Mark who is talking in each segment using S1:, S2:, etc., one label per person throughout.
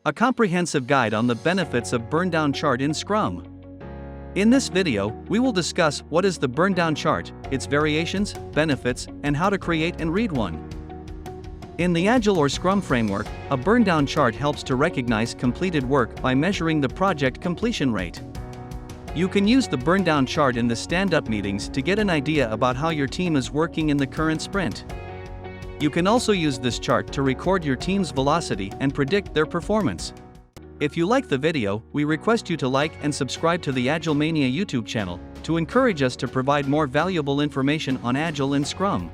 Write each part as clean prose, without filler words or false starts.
S1: a comprehensive guide on the benefits of Burndown chart in Scrum. In this video, we will discuss what is the Burndown chart, its variations, benefits, and how to create and read one. In the Agile or Scrum framework, a Burndown chart helps to recognize completed work by measuring the project completion rate. You can use the Burndown chart in the stand-up meetings to get an idea about how your team is working in the current sprint. You can also use this chart to record your team's velocity and predict their performance. If you like the video, we request you to like and subscribe to the Agilemania YouTube channel to encourage us to provide more valuable information on Agile and Scrum.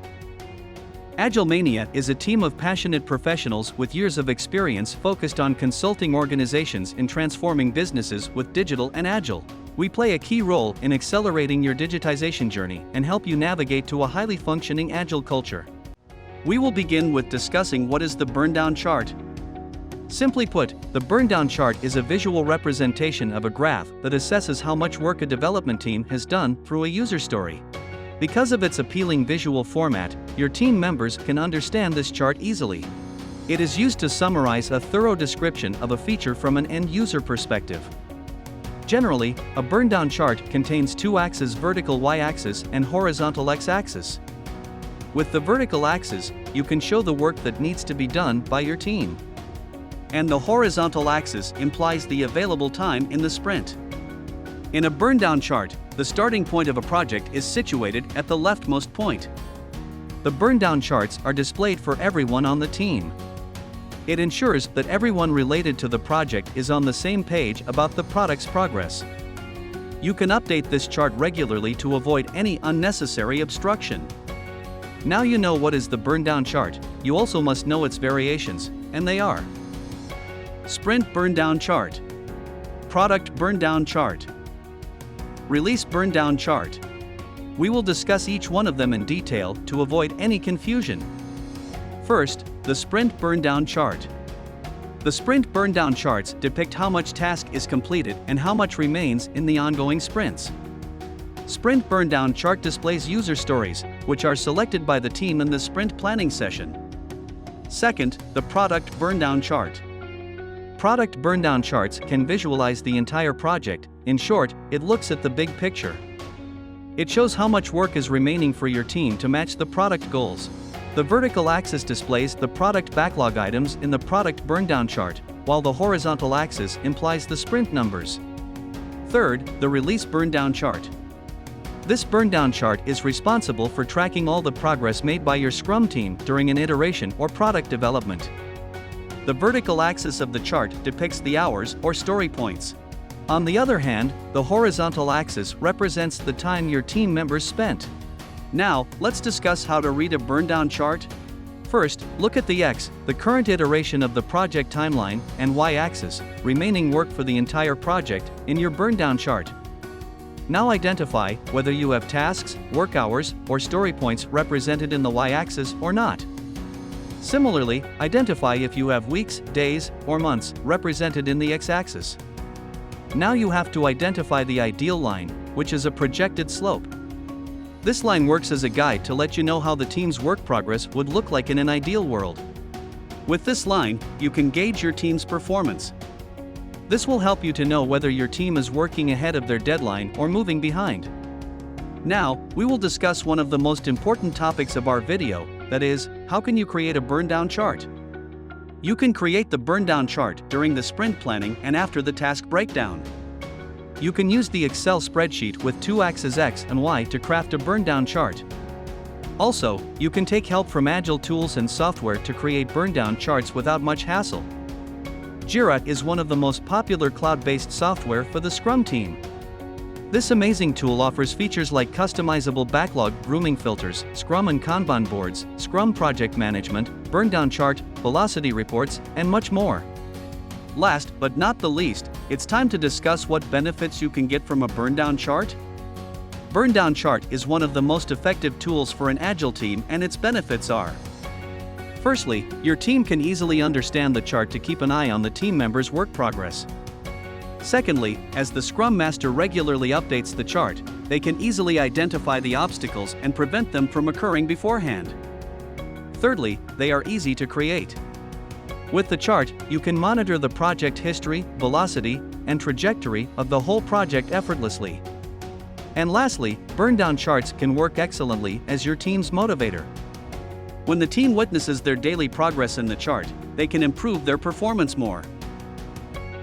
S1: Agilemania is a team of passionate professionals with years of experience focused on consulting organizations in transforming businesses with digital and Agile. We play a key role in accelerating your digitization journey and help you navigate to a highly functioning Agile culture. We will begin with discussing what is the Burndown chart. Simply put, the Burndown chart is a visual representation of a graph that assesses how much work a development team has done through a user story. Because of its appealing visual format, your team members can understand this chart easily. It is used to summarize a thorough description of a feature from an end-user perspective. Generally, a Burndown chart contains two axes: vertical y-axis and horizontal x-axis. With the vertical axis, you can show the work that needs to be done by your team. And the horizontal axis implies the available time in the sprint. In a Burndown chart, the starting point of a project is situated at the leftmost point. The Burndown charts are displayed for everyone on the team. It ensures that everyone related to the project is on the same page about the product's progress. You can update this chart regularly to avoid any unnecessary obstruction. Now you know what is the Burndown chart, you also must know its variations, and they are: Sprint Burndown chart, Product Burndown chart, Release Burndown chart. We will discuss each one of them in detail to avoid any confusion. First, the Sprint Burndown chart. The Sprint Burndown charts depict how much task is completed and how much remains in the ongoing sprints. Sprint Burndown chart displays user stories, which are selected by the team in the sprint planning session. Second, the Product Burndown chart. Product Burndown charts can visualize the entire project. In short, it looks at the big picture. It shows how much work is remaining for your team to match the product goals. The vertical axis displays the product backlog items in the Product Burndown chart, while the horizontal axis implies the sprint numbers. Third, the Release Burndown chart. This Burndown chart is responsible for tracking all the progress made by your Scrum team during an iteration or product development. The vertical axis of the chart depicts the hours or story points. On the other hand, the horizontal axis represents the time your team members spent. Now, let's discuss how to read a Burndown chart. First, look at the X, the current iteration of the project timeline, and Y-axis, remaining work for the entire project, in your Burndown chart. Now identify whether you have tasks, work hours, or story points represented in the Y-axis or not. Similarly, identify if you have weeks, days, or months represented in the X-axis. Now you have to identify the ideal line, which is a projected slope. This line works as a guide to let you know how the team's work progress would look like in an ideal world. With this line, you can gauge your team's performance. This will help you to know whether your team is working ahead of their deadline or moving behind. Now, we will discuss one of the most important topics of our video, that is, how can you create a Burndown chart? You can create the Burndown chart during the sprint planning and after the task breakdown. You can use the Excel spreadsheet with two axes X and Y to craft a Burndown chart. Also, you can take help from Agile tools and software to create Burndown charts without much hassle. Jira is one of the most popular cloud-based software for the Scrum team. This amazing tool offers features like customizable backlog grooming filters, Scrum and Kanban boards, Scrum project management, Burndown chart, velocity reports, and much more. Last but not the least, it's time to discuss what benefits you can get from a Burndown chart. Burndown chart is one of the most effective tools for an Agile team, and its benefits are: firstly, your team can easily understand the chart to keep an eye on the team members' work progress. Secondly, as the Scrum Master regularly updates the chart, they can easily identify the obstacles and prevent them from occurring beforehand. Thirdly, they are easy to create. With the chart, you can monitor the project history, velocity, and trajectory of the whole project effortlessly. And lastly, Burndown charts can work excellently as your team's motivator. When the team witnesses their daily progress in the chart, they can improve their performance more.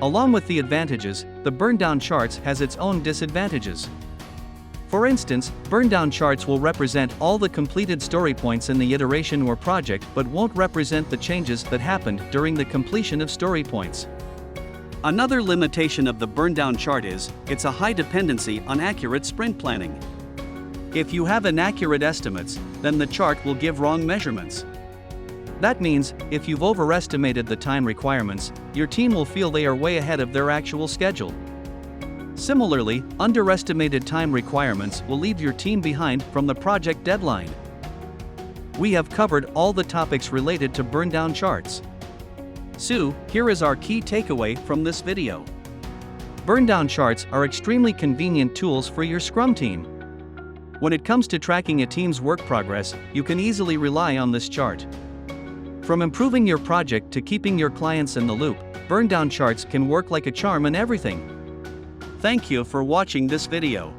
S1: Along with the advantages, the Burndown charts has its own disadvantages. For instance, Burndown charts will represent all the completed story points in the iteration or project but won't represent the changes that happened during the completion of story points. Another limitation of the Burndown chart is, it's a high dependency on accurate sprint planning. If you have inaccurate estimates, then the chart will give wrong measurements. That means, if you've overestimated the time requirements, your team will feel they are way ahead of their actual schedule. Similarly, underestimated time requirements will leave your team behind from the project deadline. We have covered all the topics related to Burndown charts. So, here is our key takeaway from this video. Burndown charts are extremely convenient tools for your Scrum team. When it comes to tracking a team's work progress, you can easily rely on this chart. From improving your project to keeping your clients in the loop, Burndown charts can work like a charm in everything. Thank you for watching this video.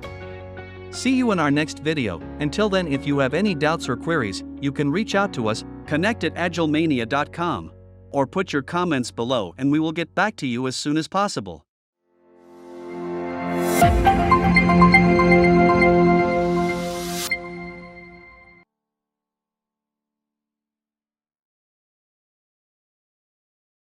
S1: See you in our next video. Until then, if you have any doubts or queries, you can reach out to us, connect@agilemania.com, or put your comments below and we will get back to you as soon as possible.